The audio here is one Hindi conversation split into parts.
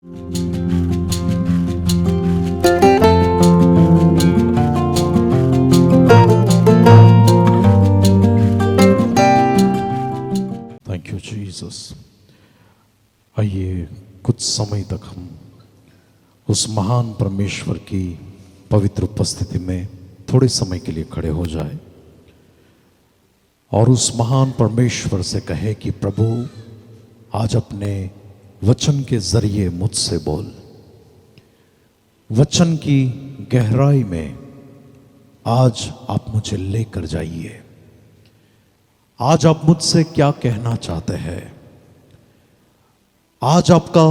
Thank you Jesus. आइए कुछ समय तक हम उस महान परमेश्वर की पवित्र उपस्थिति में थोड़े समय के लिए खड़े हो जाए और उस महान परमेश्वर से कहे कि प्रभु आज अपने वचन के जरिए मुझसे बोल। वचन की गहराई में आज आप मुझे लेकर जाइए। आज आप मुझसे क्या कहना चाहते हैं? आज आपका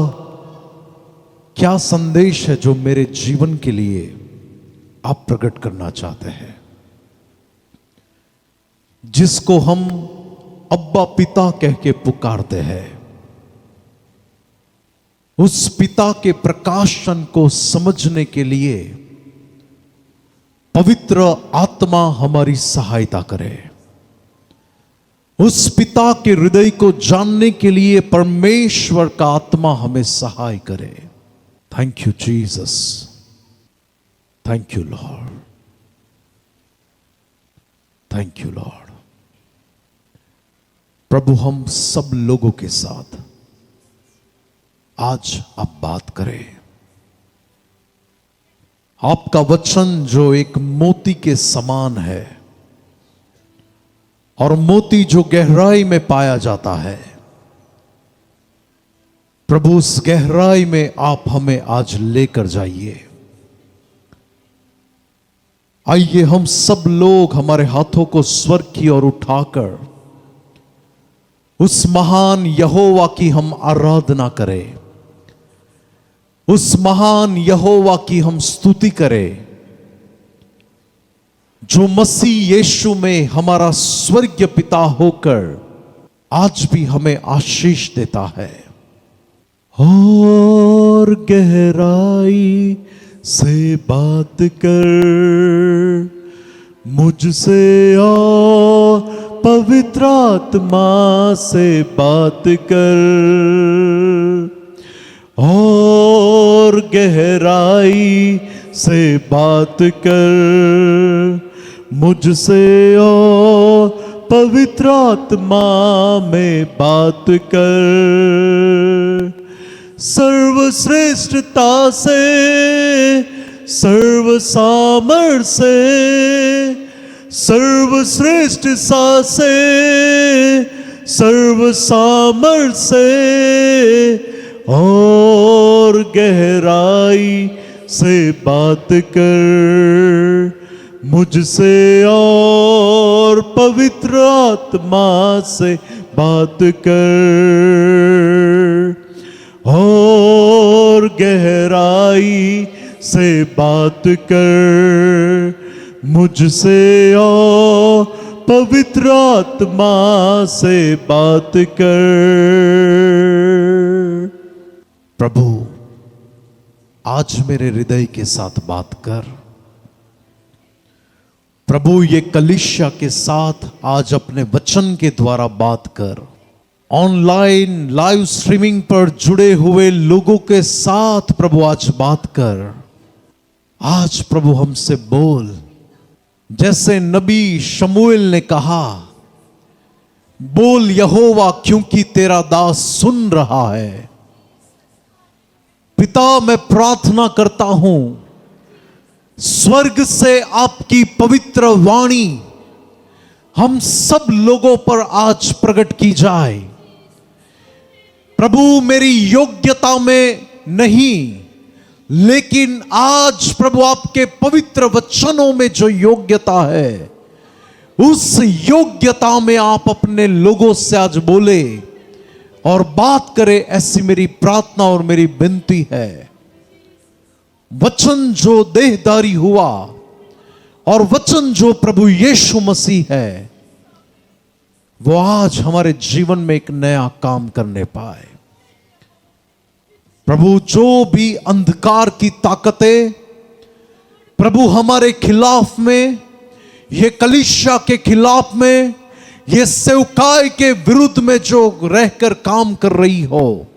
क्या संदेश है जो मेरे जीवन के लिए आप प्रकट करना चाहते हैं, जिसको हम अब्बा पिता कह के पुकारते हैं? उस पिता के प्रकाशन को समझने के लिए पवित्र आत्मा हमारी सहायता करे। उस पिता के हृदय को जानने के लिए परमेश्वर का आत्मा हमें सहाय करे। Thank you Jesus, thank you Lord, thank you Lord. प्रभु हम सब लोगों के साथ आज आप बात करें। आपका वचन जो एक मोती के समान है और मोती जो गहराई में पाया जाता है, प्रभु उस गहराई में आप हमें आज लेकर जाइए। आइए हम सब लोग हमारे हाथों को स्वर्ग की ओर उठाकर उस महान यहोवा की हम आराधना करें, उस महान यहोवा की हम स्तुति करें जो मसीह यीशु में हमारा स्वर्गीय पिता होकर आज भी हमें आशीष देता है। और गहराई से बात कर मुझसे, और पवित्र आत्मा से बात कर, और गहराई से बात कर मुझसे, और पवित्र आत्मा में बात कर। सर्वश्रेष्ठता से, सर्व सामर्थ से, सर्वश्रेष्ठ सा से, सर्व सामर्थ से, और गहराई से बात कर मुझसे, और पवित्र आत्मा से बात कर, और गहराई से बात कर मुझसे, और पवित्र आत्मा से बात कर। प्रभु आज मेरे हृदय के साथ बात कर। प्रभु ये कलीसिया के साथ आज अपने वचन के द्वारा बात कर। ऑनलाइन लाइव स्ट्रीमिंग पर जुड़े हुए लोगों के साथ प्रभु आज बात कर। आज प्रभु हमसे बोल, जैसे नबी शमूएल ने कहा, बोल यहोवा क्योंकि तेरा दास सुन रहा है। पिता मैं प्रार्थना करता हूं स्वर्ग से आपकी पवित्र वाणी हम सब लोगों पर आज प्रकट की जाए। प्रभु मेरी योग्यता में नहीं, लेकिन आज प्रभु आपके पवित्र वचनों में जो योग्यता है, उस योग्यता में आप अपने लोगों से आज बोले और बात करे, ऐसी मेरी प्रार्थना और मेरी विनती है। वचन जो देहधारी हुआ और वचन जो प्रभु यीशु मसीह है, वो आज हमारे जीवन में एक नया काम करने पाए। प्रभु जो भी अंधकार की ताकतें प्रभु हमारे खिलाफ में, ये कलीसिया के खिलाफ में, ये सेवकाई के विरुद्ध में जो रहकर काम कर रही हो,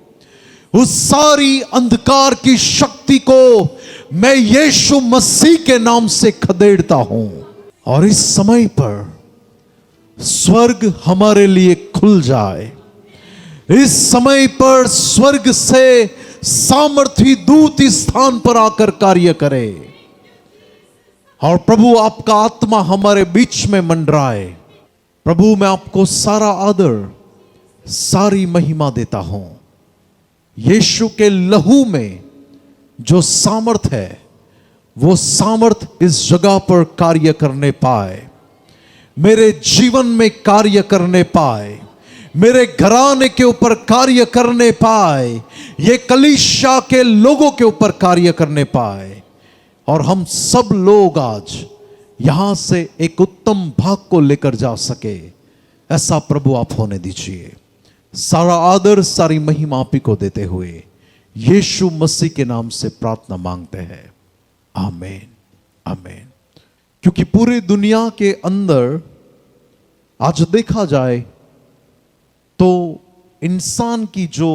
उस सारी अंधकार की शक्ति को मैं यीशु मसीह के नाम से खदेड़ता हूं। और इस समय पर स्वर्ग हमारे लिए खुल जाए। इस समय पर स्वर्ग से सामर्थी दूत इस स्थान पर आकर कार्य करे और प्रभु आपका आत्मा हमारे बीच में मंडराए। प्रभु मैं आपको सारा आदर, सारी महिमा देता हूं। यीशु के लहू में जो सामर्थ है, वो सामर्थ इस जगह पर कार्य करने पाए, मेरे जीवन में कार्य करने पाए, मेरे घराने के ऊपर कार्य करने पाए, ये कलीसिया के लोगों के ऊपर कार्य करने पाए और हम सब लोग आज यहां से एक उत्तम भाग को लेकर जा सके, ऐसा प्रभु आप होने दीजिए। सारा आदर, सारी महिमा आप ही को देते हुए यीशु मसीह के नाम से प्रार्थना मांगते हैं, आमीन आमीन। क्योंकि पूरी दुनिया के अंदर आज देखा जाए तो इंसान की जो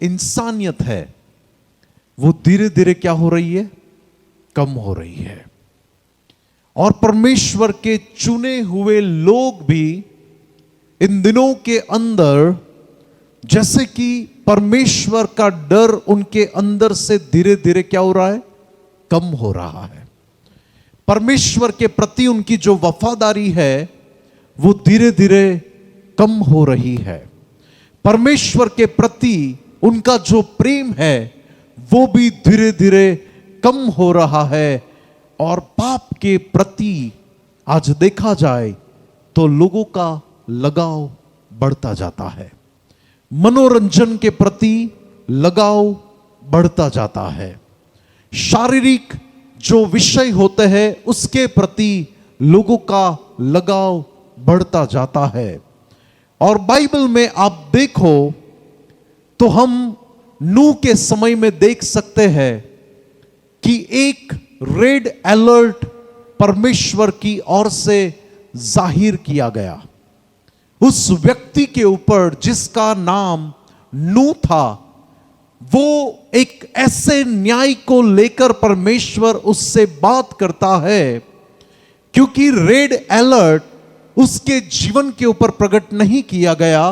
इंसानियत है वो धीरे धीरे क्या हो रही है, कम हो रही है। और परमेश्वर के चुने हुए लोग भी इन दिनों के अंदर जैसे कि परमेश्वर का डर उनके अंदर से धीरे धीरे क्या हो रहा है, कम हो रहा है। परमेश्वर के प्रति उनकी जो वफादारी है वो धीरे धीरे कम हो रही है। परमेश्वर के प्रति उनका जो प्रेम है वो भी धीरे धीरे कम हो रहा है। और पाप के प्रति आज देखा जाए तो लोगों का लगाव बढ़ता जाता है, मनोरंजन के प्रति लगाव बढ़ता जाता है, शारीरिक जो विषय होते हैं उसके प्रति लोगों का लगाव बढ़ता जाता है। और बाइबल में आप देखो तो हम नूह के समय में देख सकते हैं कि एक रेड अलर्ट परमेश्वर की ओर से जाहिर किया गया उस व्यक्ति के ऊपर जिसका नाम नूह था। वो एक ऐसे न्याय को लेकर परमेश्वर उससे बात करता है, क्योंकि रेड अलर्ट उसके जीवन के ऊपर प्रकट नहीं किया गया,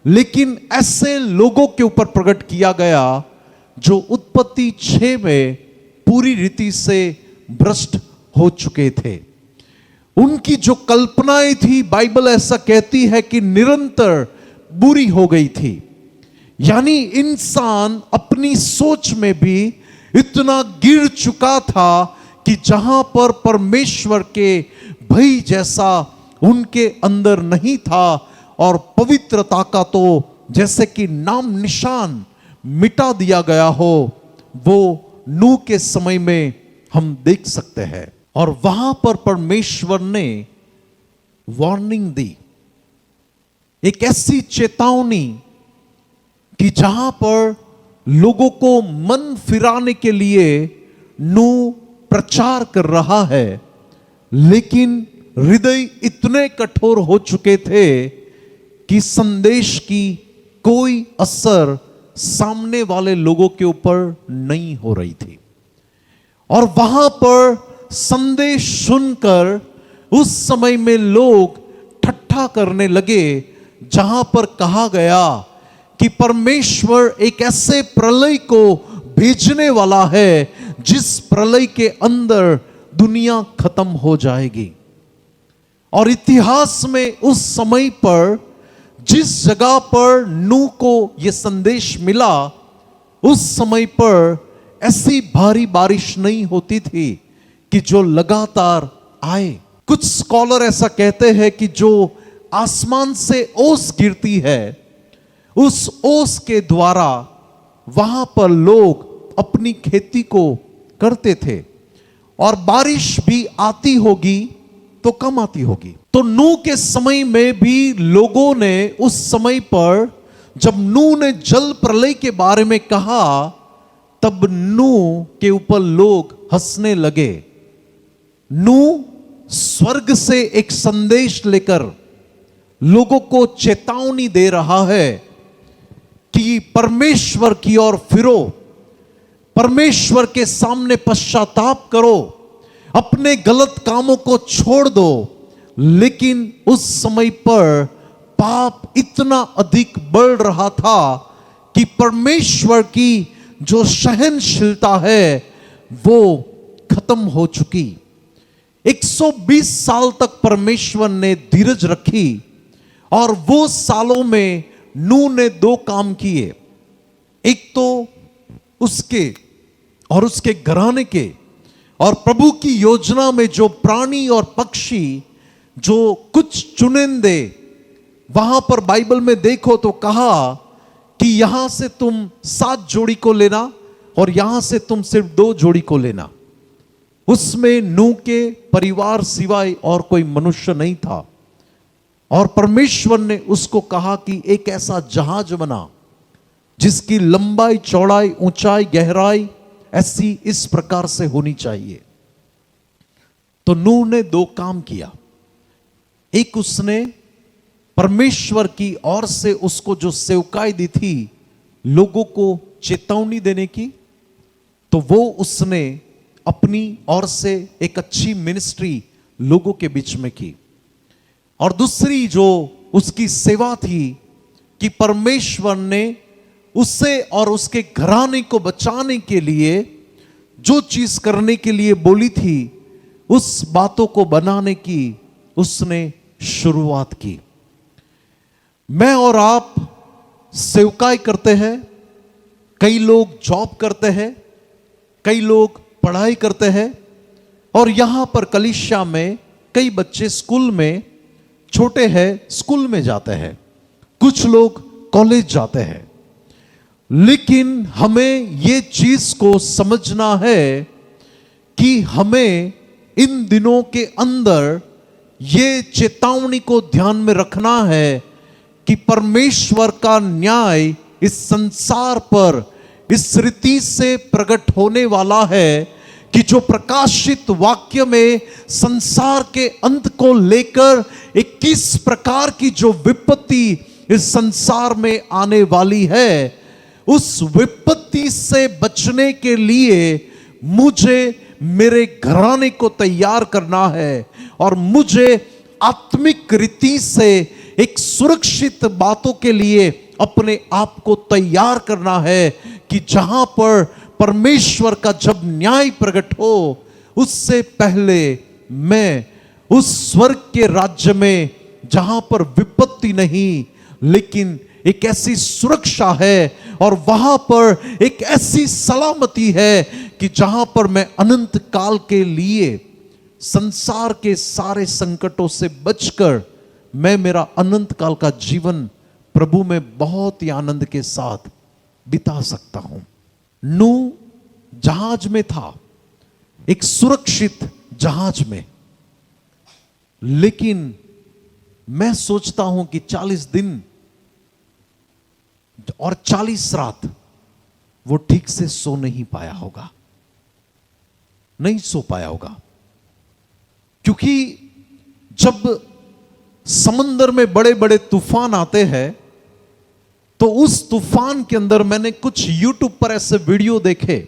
लेकिन ऐसे लोगों के ऊपर प्रकट किया गया जो उत्पत्ति 6 में पूरी रीति से भ्रष्ट हो चुके थे। उनकी जो कल्पनाएं थी, बाइबल ऐसा कहती है कि निरंतर बुरी हो गई थी। यानी इंसान अपनी सोच में भी इतना गिर चुका था कि जहां पर परमेश्वर के भय जैसा उनके अंदर नहीं था और पवित्रता का तो जैसे कि नाम निशान मिटा दिया गया हो, वो नूह के समय में हम देख सकते हैं। और वहां पर परमेश्वर ने वार्निंग दी, एक ऐसी चेतावनी कि जहां पर लोगों को मन फिराने के लिए नूह प्रचार कर रहा है, लेकिन हृदय इतने कठोर हो चुके थे कि संदेश की कोई असर सामने वाले लोगों के ऊपर नहीं हो रही थी। और वहां पर संदेश सुनकर उस समय में लोग ठट्ठा करने लगे, जहां पर कहा गया कि परमेश्वर एक ऐसे प्रलय को भेजने वाला है जिस प्रलय के अंदर दुनिया खत्म हो जाएगी। और इतिहास में उस समय पर जिस जगह पर नूह को यह संदेश मिला, उस समय पर ऐसी भारी बारिश नहीं होती थी कि जो लगातार आए। कुछ स्कॉलर ऐसा कहते हैं कि जो आसमान से ओस गिरती है, उस ओस के द्वारा वहां पर लोग अपनी खेती को करते थे, और बारिश भी आती होगी तो कम आती होगी। तो नूह के समय में भी लोगों ने उस समय पर जब नूह ने जल प्रलय के बारे में कहा, तब नूह के ऊपर लोग हंसने लगे। नूह स्वर्ग से एक संदेश लेकर लोगों को चेतावनी दे रहा है कि कि परमेश्वर की ओर फिरो, परमेश्वर के सामने पश्चाताप करो, अपने गलत कामों को छोड़ दो। लेकिन उस समय पर पाप इतना अधिक बढ़ रहा था कि परमेश्वर की जो सहनशीलता है वो खत्म हो चुकी। 120 साल तक परमेश्वर ने धीरज रखी और वो सालों में नूह ने दो काम किए। एक तो उसके और उसके घराने के और प्रभु की योजना में जो प्राणी और पक्षी, जो कुछ चुनिंदे, वहां पर बाइबल में देखो तो कहा कि यहां से तुम 7 जोड़ी को लेना और यहां से तुम सिर्फ 2 जोड़ी को लेना। उसमें नूह के परिवार सिवाय और कोई मनुष्य नहीं था। और परमेश्वर ने उसको कहा कि एक ऐसा जहाज बना जिसकी लंबाई, चौड़ाई, ऊंचाई, गहराई ऐसी इस प्रकार से होनी चाहिए। तो नूह ने 2 काम किया। एक, उसने परमेश्वर की ओर से उसको जो सेवकाई दी थी लोगों को चेतावनी देने की, तो वो उसने अपनी ओर से एक अच्छी मिनिस्ट्री लोगों के बीच में की। और दूसरी जो उसकी सेवा थी कि परमेश्वर ने उसे और उसके घराने को बचाने के लिए जो चीज करने के लिए बोली थी, उस बातों को बनाने की उसने शुरुआत की। मैं और आप सेवकाई करते हैं, कई लोग जॉब करते हैं, कई लोग पढ़ाई करते हैं, और यहां पर कलीसिया में कई बच्चे स्कूल में, छोटे हैं स्कूल में जाते हैं, कुछ लोग कॉलेज जाते हैं। लेकिन हमें ये चीज को समझना है कि हमें इन दिनों के अंदर ये चेतावनी को ध्यान में रखना है कि परमेश्वर का न्याय इस संसार पर इस रीति से प्रकट होने वाला है कि जो प्रकाशित वाक्य में संसार के अंत को लेकर 21 प्रकार की जो विपत्ति इस संसार में आने वाली है, उस विपत्ति से बचने के लिए मुझे मेरे घराने को तैयार करना है और मुझे आत्मिक रीति से एक सुरक्षित बातों के लिए अपने आप को तैयार करना है कि जहां पर परमेश्वर का जब न्याय प्रकट हो, उससे पहले मैं उस स्वर्ग के राज्य में जहां पर विपत्ति नहीं, लेकिन एक ऐसी सुरक्षा है और वहां पर एक ऐसी सलामती है कि जहां पर मैं अनंत काल के लिए संसार के सारे संकटों से बचकर मैं मेरा अनंत काल का जीवन प्रभु में बहुत ही आनंद के साथ बिता सकता हूं। नूह जहाज में था, एक सुरक्षित जहाज में, लेकिन मैं सोचता हूं कि 40 दिन और 40 रात वो ठीक से सो नहीं पाया होगा, नहीं सो पाया होगा। क्योंकि जब समंदर में बड़े बड़े तूफान आते हैं तो उस तूफान के अंदर मैंने कुछ YouTube पर ऐसे वीडियो देखे,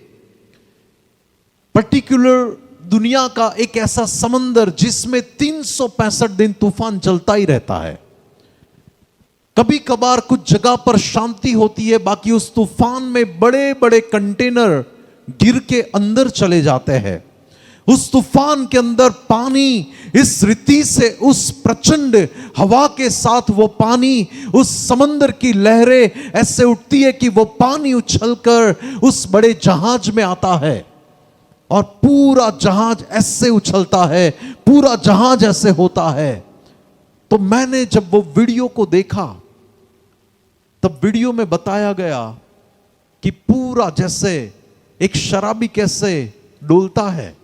पर्टिकुलर दुनिया का एक ऐसा समंदर जिसमें 365 दिन तूफान चलता ही रहता है। कभी कभार कुछ जगह पर शांति होती है, बाकी उस तूफान में बड़े बड़े कंटेनर गिर के अंदर चले जाते हैं। उस तूफान के अंदर पानी इस रीति से, उस प्रचंड हवा के साथ वो पानी, उस समंदर की लहरें ऐसे उठती है कि वो पानी उछलकर उस बड़े जहाज में आता है और पूरा जहाज ऐसे उछलता है, पूरा जहाज ऐसे होता है। तो मैंने जब वो वीडियो को देखा तब वीडियो में बताया गया कि पूरा जैसे एक शराबी कैसे डोलता है,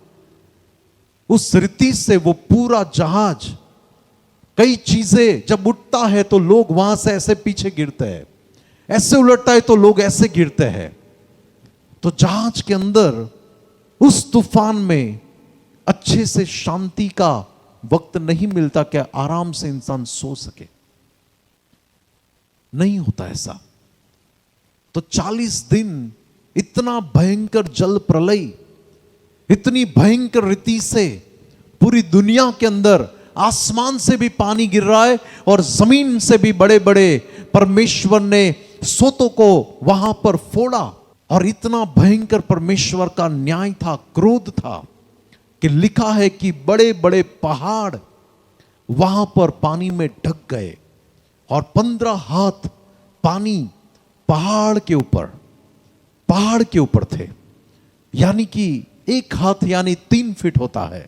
उस रीति से वो पूरा जहाज, कई चीजें जब उठता है तो लोग वहां से ऐसे पीछे गिरते हैं, ऐसे उलटता है तो लोग ऐसे गिरते हैं। तो जहाज के अंदर उस तूफान में अच्छे से शांति का वक्त नहीं मिलता क्या आराम से इंसान सो सके, नहीं होता ऐसा। तो 40 दिन इतना भयंकर जल प्रलय, इतनी भयंकर रीति से पूरी दुनिया के अंदर आसमान से भी पानी गिर रहा है और जमीन से भी बड़े बड़े परमेश्वर ने सोतों को वहां पर फोड़ा। और इतना भयंकर परमेश्वर का न्याय था, क्रोध था, कि लिखा है कि बड़े बड़े पहाड़ वहां पर पानी में ढक गए और 15 हाथ पानी पहाड़ के ऊपर थे। यानी कि 1 हाथ यानी 3 फीट होता है।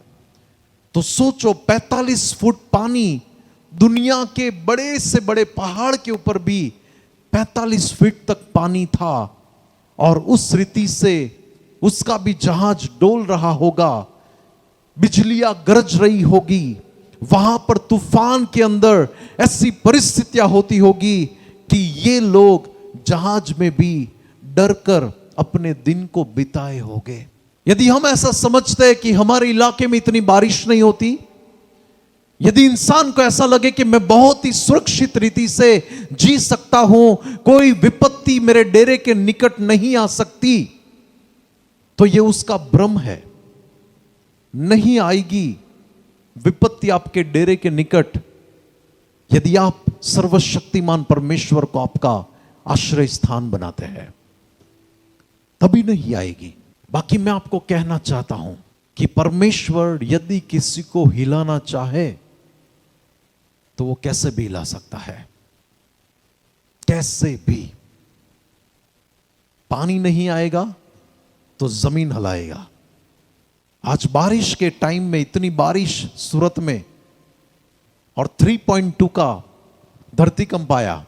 तो सोचो 45 फुट पानी, दुनिया के बड़े से बड़े पहाड़ के ऊपर भी 45 फीट तक पानी था। और उस रीति से उसका भी जहाज डोल रहा होगा, बिजलियां गरज रही होगी, वहां पर तूफान के अंदर ऐसी परिस्थितियां होती होगी कि ये लोग जहाज में भी डरकर अपने दिन को बिताए होंगे। यदि हम ऐसा समझते हैं कि हमारे इलाके में इतनी बारिश नहीं होती, यदि इंसान को ऐसा लगे कि मैं बहुत ही सुरक्षित रीति से जी सकता हूं, कोई विपत्ति मेरे डेरे के निकट नहीं आ सकती, तो यह उसका भ्रम है। नहीं आएगी विपत्ति आपके डेरे के निकट यदि आप सर्वशक्तिमान परमेश्वर को आपका आश्रय स्थान बनाते हैं, तभी नहीं आएगी। बाकी मैं आपको कहना चाहता हूं कि परमेश्वर यदि किसी को हिलाना चाहे तो वो कैसे भी हिला सकता है, कैसे भी। पानी नहीं आएगा तो जमीन हिलाएगा। आज बारिश के टाइम में इतनी बारिश सूरत में और 3.2 का धरतीकंप आया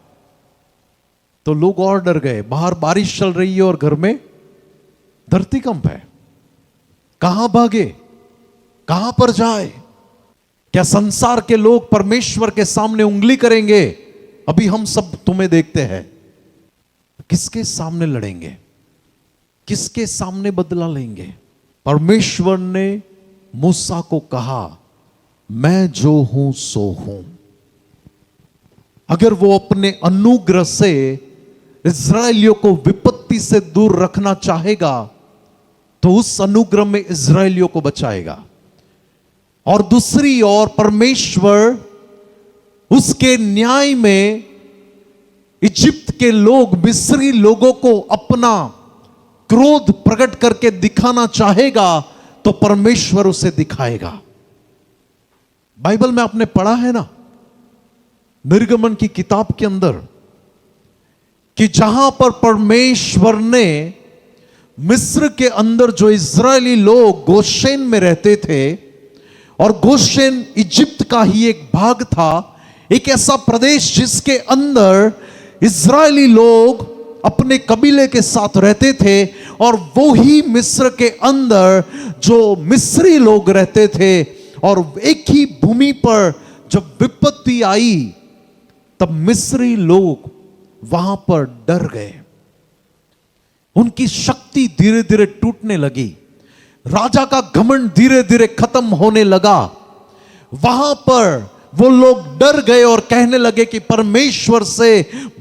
तो लोग और डर गए। बाहर बारिश चल रही है और घर में धरतीकंप है, कहां भागे, कहां पर जाए? क्या संसार के लोग परमेश्वर के सामने उंगली करेंगे? अभी हम सब तुम्हें देखते हैं, किसके सामने लड़ेंगे, किसके सामने बदला लेंगे? परमेश्वर ने मूसा को कहा, मैं जो हूं सो हूं। अगर वो अपने अनुग्रह से इस्राएलियों को विपत्ति से दूर रखना चाहेगा तो उस अनुग्रह में इस्राएलियों को बचाएगा। और दूसरी ओर परमेश्वर उसके न्याय में इजिप्त के लोग, मिस्री लोगों को अपना क्रोध प्रकट करके दिखाना चाहेगा तो परमेश्वर उसे दिखाएगा। बाइबल में आपने पढ़ा है ना, निर्गमन की किताब के अंदर, कि जहां पर परमेश्वर ने मिस्र के अंदर जो इजरायली लोग गोशेन में रहते थे, और गोशेन इजिप्त का ही एक भाग था, एक ऐसा प्रदेश जिसके अंदर इजरायली लोग अपने कबीले के साथ रहते थे, और वो ही मिस्र के अंदर जो मिस्री लोग रहते थे। और एक ही भूमि पर जब विपत्ति आई तब मिस्री लोग वहां पर डर गए, उनकी शक्ति धीरे धीरे टूटने लगी, राजा का घमंड धीरे धीरे खत्म होने लगा। वहां पर वो लोग डर गए और कहने लगे कि परमेश्वर से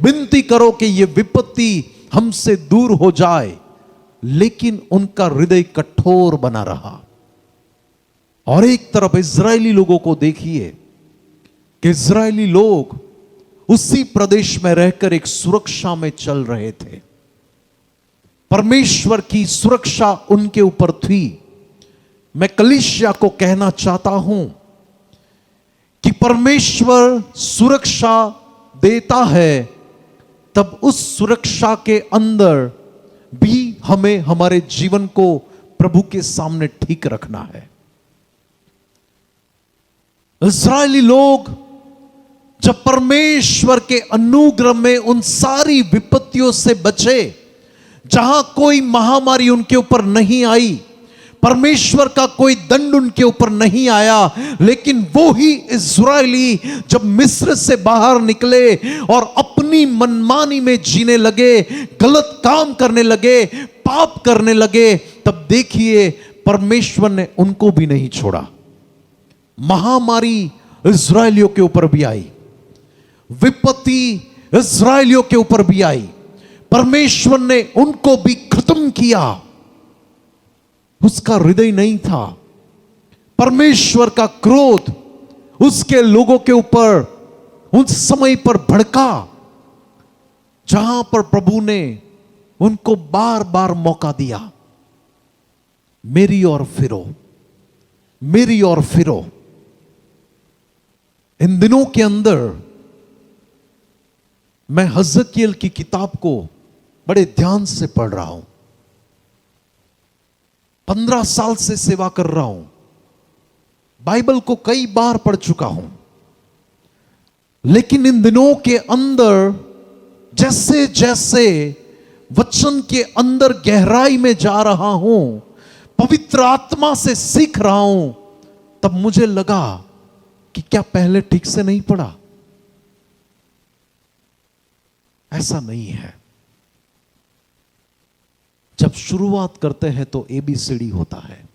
विनती करो कि ये विपत्ति हमसे दूर हो जाए। लेकिन उनका हृदय कठोर बना रहा। और एक तरफ इजरायली लोगों को देखिए कि इजरायली लोग उसी प्रदेश में रहकर एक सुरक्षा में चल रहे थे, परमेश्वर की सुरक्षा उनके ऊपर थी। मैं कलीसिया को कहना चाहता हूं कि परमेश्वर सुरक्षा देता है, तब उस सुरक्षा के अंदर भी हमें हमारे जीवन को प्रभु के सामने ठीक रखना है। इस्राएली लोग जब परमेश्वर के अनुग्रह में उन सारी विपत्तियों से बचे, जहां कोई महामारी उनके ऊपर नहीं आई, परमेश्वर का कोई दंड उनके ऊपर नहीं आया, लेकिन वो ही इस्राएली जब मिस्र से बाहर निकले और अपनी मनमानी में जीने लगे, गलत काम करने लगे, पाप करने लगे, तब देखिए परमेश्वर ने उनको भी नहीं छोड़ा। महामारी इस्राएलियों के ऊपर भी आई, विपत्ति इस्राएलियों के ऊपर भी आई, परमेश्वर ने उनको भी खत्म किया। उसका हृदय नहीं था। परमेश्वर का क्रोध उसके लोगों के ऊपर उस समय पर भड़का, जहां पर प्रभु ने उनको बार बार मौका दिया, मेरी ओर फिरो, मेरी ओर फिरो। इन दिनों के अंदर मैं हजकियेल की किताब को बड़े ध्यान से पढ़ रहा हूं। 15 साल से सेवा कर रहा हूं। बाइबल को कई बार पढ़ चुका हूं, लेकिन इन दिनों के अंदर जैसे जैसे वचन के अंदर गहराई में जा रहा हूं, पवित्र आत्मा से सीख रहा हूं, तब मुझे लगा कि क्या पहले ठीक से नहीं पढ़ा। ऐसा नहीं है। जब शुरुआत करते हैं तो ABCD होता है,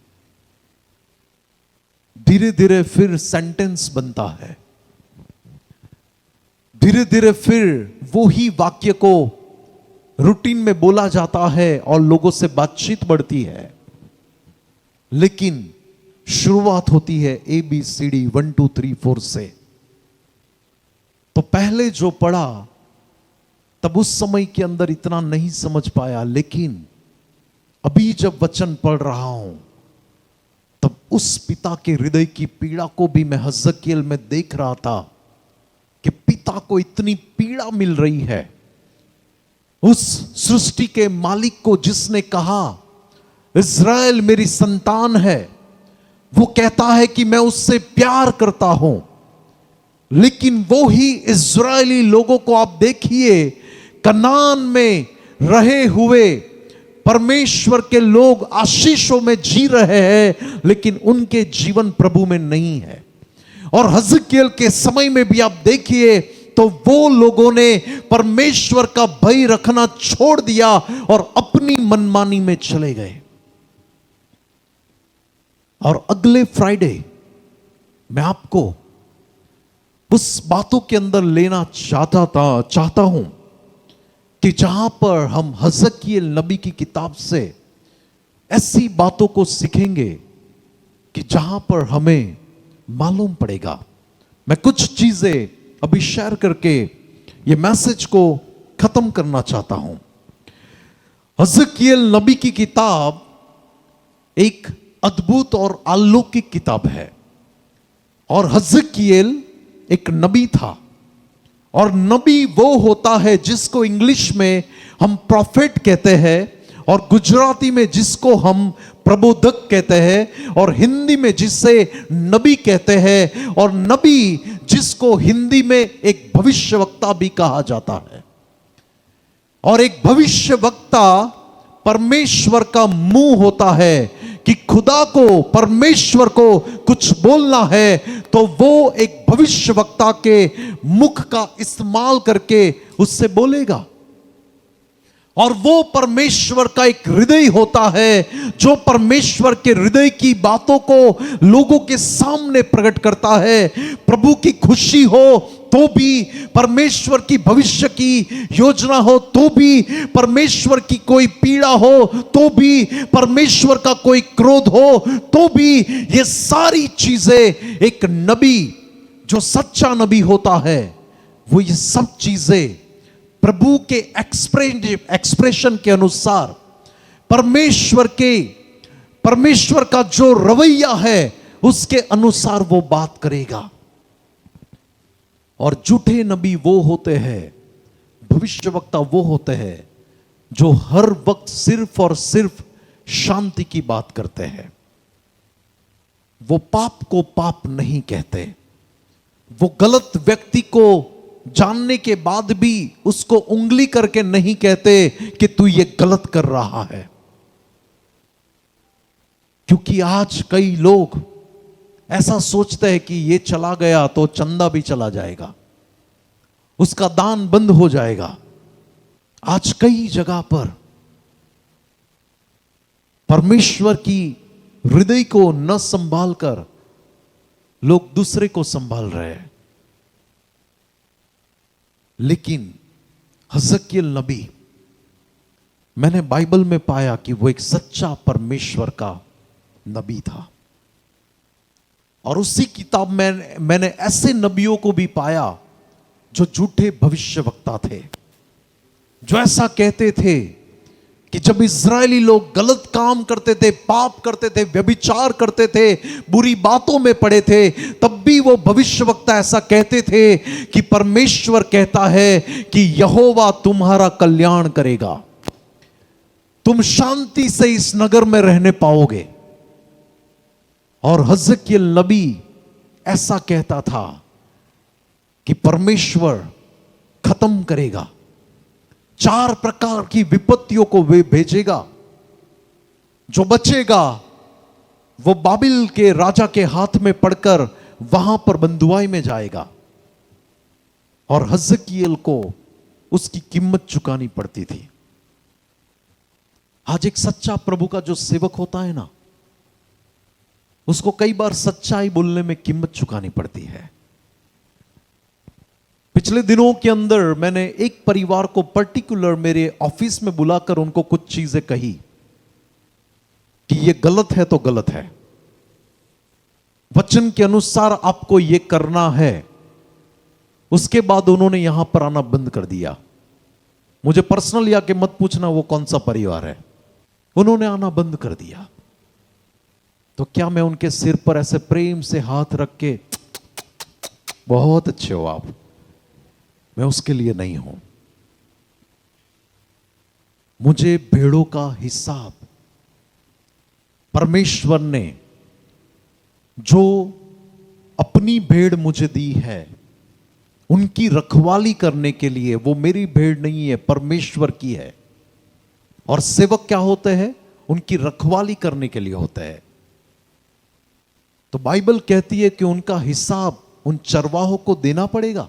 धीरे धीरे फिर सेंटेंस बनता है, धीरे धीरे फिर वो ही वाक्य को रूटीन में बोला जाता है और लोगों से बातचीत बढ़ती है। लेकिन शुरुआत होती है ABCD 1 2 3 4 से। तो पहले जो पढ़ा तब उस समय के अंदर इतना नहीं समझ पाया, लेकिन अभी जब वचन पढ़ रहा हूं तब उस पिता के हृदय की पीड़ा को भी मैं हजकियेल में देख रहा था कि पिता को इतनी पीड़ा मिल रही है। उस सृष्टि के मालिक को जिसने कहा इस्राएल मेरी संतान है, वो कहता है कि मैं उससे प्यार करता हूं, लेकिन वो ही इस्राएली लोगों को आप देखिए, कनान में रहे हुए परमेश्वर के लोग आशीषों में जी रहे हैं, लेकिन उनके जीवन प्रभु में नहीं है। और हजकियेल के समय में भी आप देखिए तो वो लोगों ने परमेश्वर का भय रखना छोड़ दिया और अपनी मनमानी में चले गए। और अगले फ्राइडे मैं आपको उस बातों के अंदर लेना चाहता हूं कि जहां पर हम हजकियेल नबी की किताब से ऐसी बातों को सीखेंगे कि जहां पर हमें मालूम पड़ेगा। मैं कुछ चीजें अभी शेयर करके ये मैसेज को खत्म करना चाहता हूं। हजकियेल नबी की किताब एक अद्भुत और अलौकिक किताब है। और हजकियेल एक नबी था, और नबी वो होता है जिसको इंग्लिश में हम प्रॉफिट कहते हैं, और गुजराती में जिसको हम प्रबोधक कहते हैं, और हिंदी में जिसे नबी कहते हैं, और नबी जिसको हिंदी में एक भविष्यवक्ता भी कहा जाता है। और एक भविष्यवक्ता परमेश्वर का मुंह होता है कि खुदा को, परमेश्वर को कुछ बोलना है तो वो एक भविष्यवक्ता के मुख का इस्तेमाल करके उससे बोलेगा। और वो परमेश्वर का एक हृदय होता है जो परमेश्वर के हृदय की बातों को लोगों के सामने प्रकट करता है। प्रभु की खुशी हो तो भी, परमेश्वर की भविष्य की योजना हो तो भी, परमेश्वर की कोई पीड़ा हो तो भी, परमेश्वर का कोई क्रोध हो तो भी, ये सारी चीजें एक नबी जो सच्चा नबी होता है वो ये सब चीजें प्रभु के एक्सप्रेशन के अनुसार, परमेश्वर का जो रवैया है उसके अनुसार वो बात करेगा। और झूठे नबी वो होते हैं, भविष्यवक्ता वो होते हैं जो हर वक्त सिर्फ और सिर्फ शांति की बात करते हैं। वो पाप को पाप नहीं कहते। वो गलत व्यक्ति को जानने के बाद भी उसको उंगली करके नहीं कहते कि तू ये गलत कर रहा है। क्योंकि आज कई लोग ऐसा सोचते हैं कि ये चला गया तो चंदा भी चला जाएगा, उसका दान बंद हो जाएगा। आज कई जगह पर परमेश्वर की हृदय को न संभाल कर लोग दूसरे को संभाल रहे हैं। लेकिन हजकियेल नबी मैंने बाइबल में पाया कि वो एक सच्चा परमेश्वर का नबी था। और उसी किताब में मैंने ऐसे नबियों को भी पाया जो झूठे भविष्यवक्ता थे, जो ऐसा कहते थे कि जब इजरायली लोग गलत काम करते थे, पाप करते थे, व्यभिचार करते थे, बुरी बातों में पड़े थे, तब भी वो भविष्यवक्ता ऐसा कहते थे कि परमेश्वर कहता है कि यहोवा तुम्हारा कल्याण करेगा, तुम शांति से इस नगर में रहने पाओगे। और हजकियेल नबी ऐसा कहता था कि परमेश्वर खत्म करेगा, 4 प्रकार की विपत्तियों को वे भेजेगा, जो बचेगा वो बाबिल के राजा के हाथ में पड़कर वहां पर बंधुआई में जाएगा। और हजकियेल को उसकी कीमत चुकानी पड़ती थी। आज एक सच्चा प्रभु का जो सेवक होता है ना, उसको कई बार सच्चाई बोलने में कीमत चुकानी पड़ती है। पिछले दिनों के अंदर मैंने एक परिवार को पर्टिकुलर मेरे ऑफिस में बुलाकर उनको कुछ चीजें कही कि ये गलत है तो गलत है, वचन के अनुसार आपको ये करना है। उसके बाद उन्होंने यहां पर आना बंद कर दिया। मुझे पर्सनल आके मत पूछना वो कौन सा परिवार है, उन्होंने आना बंद कर दिया। तो क्या मैं उनके सिर पर ऐसे प्रेम से हाथ रख के बहुत अच्छे हो आप, मैं उसके लिए नहीं हूं। मुझे भेड़ों का हिसाब परमेश्वर ने जो अपनी भेड़ मुझे दी है, उनकी रखवाली करने के लिए, वो मेरी भेड़ नहीं है, परमेश्वर की है। और सेवक क्या होते हैं? उनकी रखवाली करने के लिए होते हैं। तो बाइबल कहती है कि उनका हिसाब उन चरवाहों को देना पड़ेगा।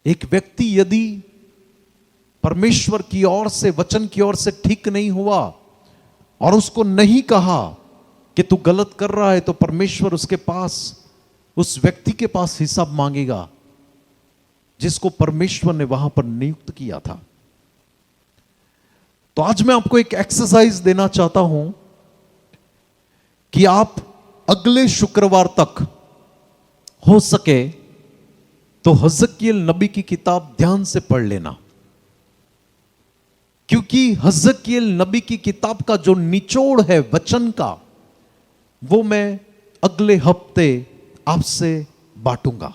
एक व्यक्ति यदि परमेश्वर की ओर से, वचन की ओर से ठीक नहीं हुआ और उसको नहीं कहा कि तू गलत कर रहा है, तो परमेश्वर उसके पास, उस व्यक्ति के पास हिसाब मांगेगा जिसको परमेश्वर ने वहां पर नियुक्त किया था। तो आज मैं आपको एक एक्सरसाइज देना चाहता हूं कि आप अगले शुक्रवार तक हो सके तो हजकियेल नबी की किताब ध्यान से पढ़ लेना, क्योंकि हजकियेल नबी की किताब का जो निचोड़ है वचन का, वो मैं अगले हफ्ते आपसे बांटूंगा।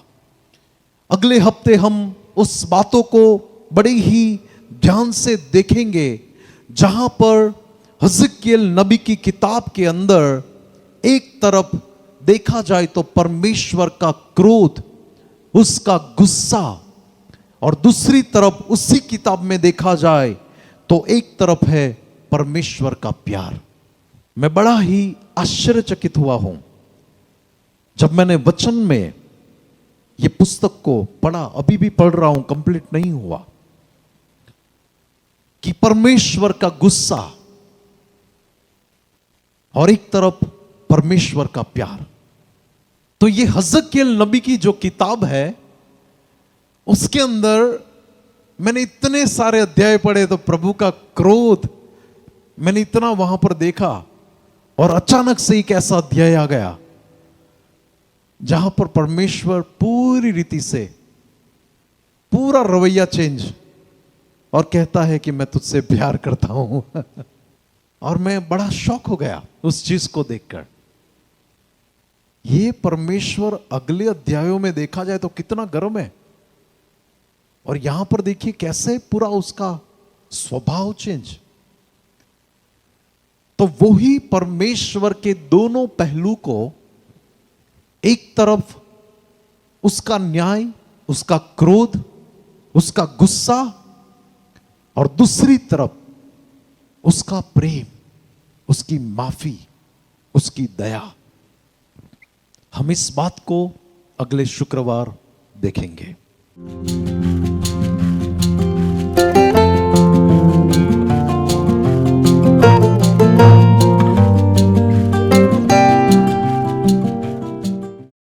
अगले हफ्ते हम उस बातों को बड़े ही ध्यान से देखेंगे जहां पर हजकियेल नबी की किताब के अंदर एक तरफ देखा जाए तो परमेश्वर का क्रोध, उसका गुस्सा, और दूसरी तरफ उसी किताब में देखा जाए तो एक तरफ है परमेश्वर का प्यार। मैं बड़ा ही आश्चर्यचकित हुआ हूं जब मैंने वचन में ये पुस्तक को पढ़ा, अभी भी पढ़ रहा हूं, कंप्लीट नहीं हुआ, कि परमेश्वर का गुस्सा और एक तरफ परमेश्वर का प्यार। तो ये हजकियेल नबी की जो किताब है उसके अंदर मैंने इतने सारे अध्याय पढ़े, तो प्रभु का क्रोध मैंने इतना वहां पर देखा, और अचानक से एक ऐसा अध्याय आ गया जहां पर परमेश्वर पूरी रीति से पूरा रवैया चेंज और कहता है कि मैं तुझसे प्यार करता हूं। और मैं बड़ा शॉक हो गया उस चीज को देखकर। ये परमेश्वर अगले अध्यायों में देखा जाए तो कितना गर्म है, और यहां पर देखिए कैसे पूरा उसका स्वभाव चेंज। तो वही परमेश्वर के दोनों पहलू को, एक तरफ उसका न्याय, उसका क्रोध, उसका गुस्सा, और दूसरी तरफ उसका प्रेम, उसकी माफी, उसकी दया। हम इस बात को अगले शुक्रवार देखेंगे।